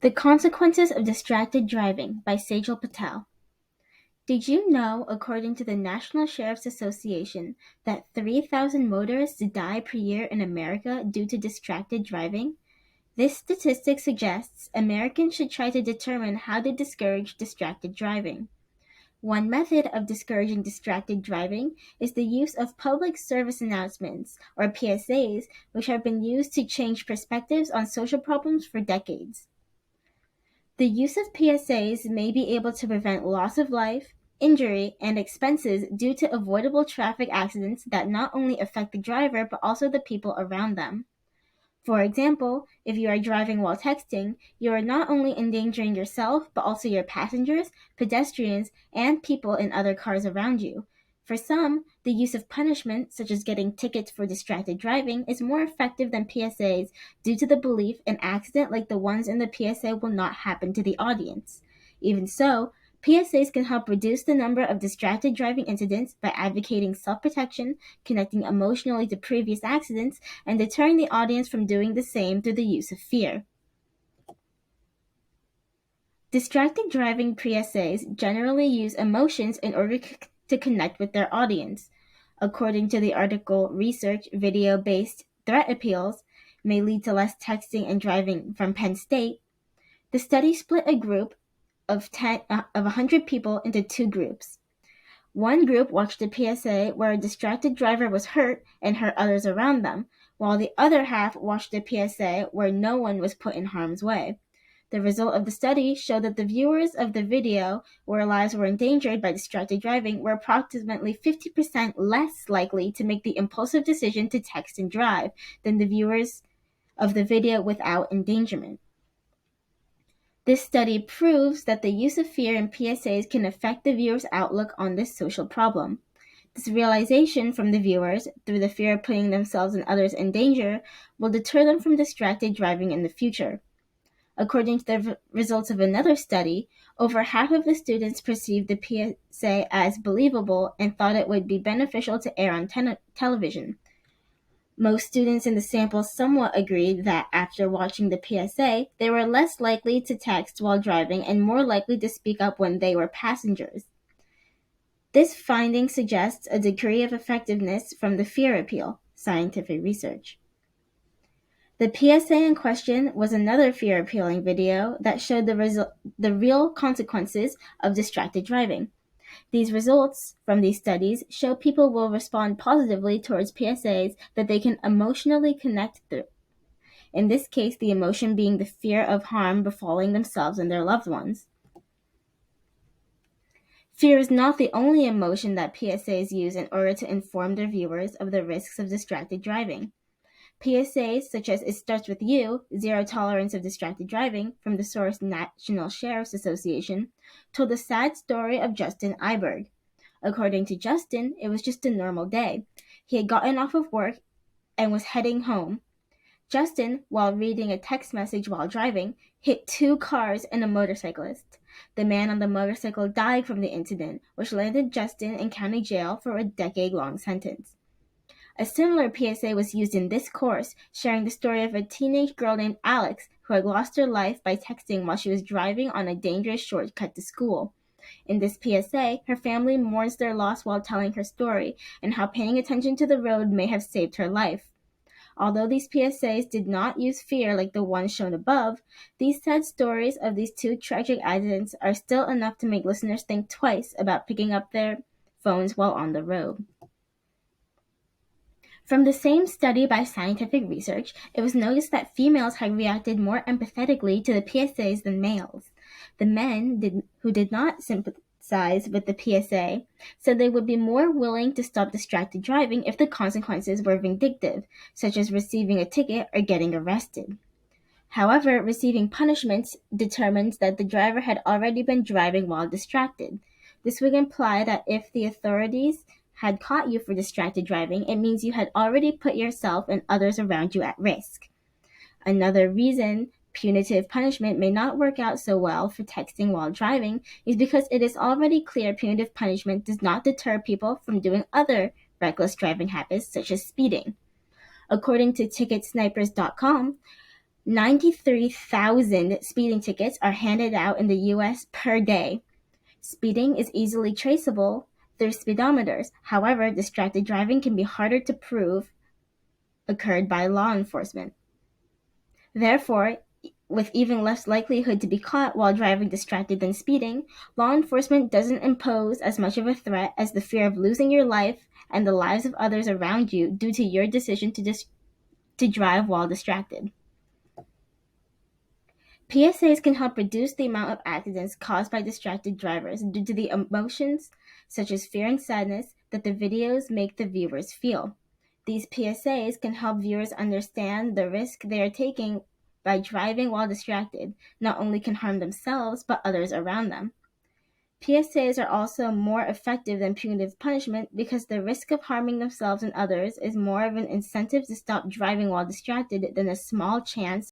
The Consequences of Distracted Driving by Sejal Patel. Did you know, according to the National Sheriff's Association, that 3,000 motorists die per year in America due to distracted driving? This statistic suggests Americans should try to determine how to discourage distracted driving. One method of discouraging distracted driving is the use of public service announcements, or PSAs, which have been used to change perspectives on social problems for decades. The use of PSAs may be able to prevent loss of life, injury, and expenses due to avoidable traffic accidents that not only affect the driver but also the people around them. For example, if you are driving while texting, you are not only endangering yourself but also your passengers, pedestrians, and people in other cars around you. For some, the use of punishment, such as getting tickets for distracted driving, is more effective than PSAs due to the belief an accident like the ones in the PSA will not happen to the audience. Even so, PSAs can help reduce the number of distracted driving incidents by advocating self-protection, connecting emotionally to previous accidents, and deterring the audience from doing the same through the use of fear. Distracted driving PSAs generally use emotions in order to connect with their audience. According to the article, research video-based threat appeals may lead to less texting and driving from Penn State. The study split a group of 100 people into two groups. One group watched a PSA where a distracted driver was hurt and hurt others around them, while the other half watched a PSA where no one was put in harm's way. The result of the study showed that the viewers of the video where lives were endangered by distracted driving were approximately 50% less likely to make the impulsive decision to text and drive than the viewers of the video without endangerment. This study proves that the use of fear in PSAs can affect the viewer's outlook on this social problem. This realization from the viewers, through the fear of putting themselves and others in danger, will deter them from distracted driving in the future. According to the results of another study, over half of the students perceived the PSA as believable and thought it would be beneficial to air on television. Most students in the sample somewhat agreed that after watching the PSA, they were less likely to text while driving and more likely to speak up when they were passengers. This finding suggests a degree of effectiveness from the fear appeal, scientific research. The PSA in question was another fear-appealing video that showed the real consequences of distracted driving. These results from these studies show people will respond positively towards PSAs that they can emotionally connect through. In this case, the emotion being the fear of harm befalling themselves and their loved ones. Fear is not the only emotion that PSAs use in order to inform their viewers of the risks of distracted driving. PSAs such as "It Starts With You, Zero Tolerance of Distracted Driving" from the source National Sheriff's Association told the sad story of Justin Iberg. According to Justin, it was just a normal day. He had gotten off of work and was heading home. Justin, while reading a text message while driving, hit two cars and a motorcyclist. The man on the motorcycle died from the incident, which landed Justin in county jail for a decade-long sentence. A similar PSA was used in this course, sharing the story of a teenage girl named Alex who had lost her life by texting while she was driving on a dangerous shortcut to school. In this PSA, her family mourns their loss while telling her story and how paying attention to the road may have saved her life. Although these PSAs did not use fear like the ones shown above, these sad stories of these two tragic accidents are still enough to make listeners think twice about picking up their phones while on the road. From the same study by Scientific Research, it was noticed that females had reacted more empathetically to the PSAs than males. The men who did not sympathize with the PSA said they would be more willing to stop distracted driving if the consequences were vindictive, such as receiving a ticket or getting arrested. However, receiving punishments determines that the driver had already been driving while distracted. This would imply that if the authorities had caught you for distracted driving, it means you had already put yourself and others around you at risk. Another reason punitive punishment may not work out so well for texting while driving is because it is already clear punitive punishment does not deter people from doing other reckless driving habits such as speeding. According to TicketSnipers.com, 93,000 speeding tickets are handed out in the US per day. Speeding is easily traceable through speedometers. However, distracted driving can be harder to prove occurred by law enforcement. Therefore, with even less likelihood to be caught while driving distracted than speeding, law enforcement doesn't impose as much of a threat as the fear of losing your life and the lives of others around you due to your decision to drive while distracted. PSAs can help reduce the amount of accidents caused by distracted drivers due to the emotions, such as fear and sadness, that the videos make the viewers feel. These PSAs can help viewers understand the risk they are taking by driving while distracted not only can harm themselves, but others around them. PSAs are also more effective than punitive punishment because the risk of harming themselves and others is more of an incentive to stop driving while distracted than a small chance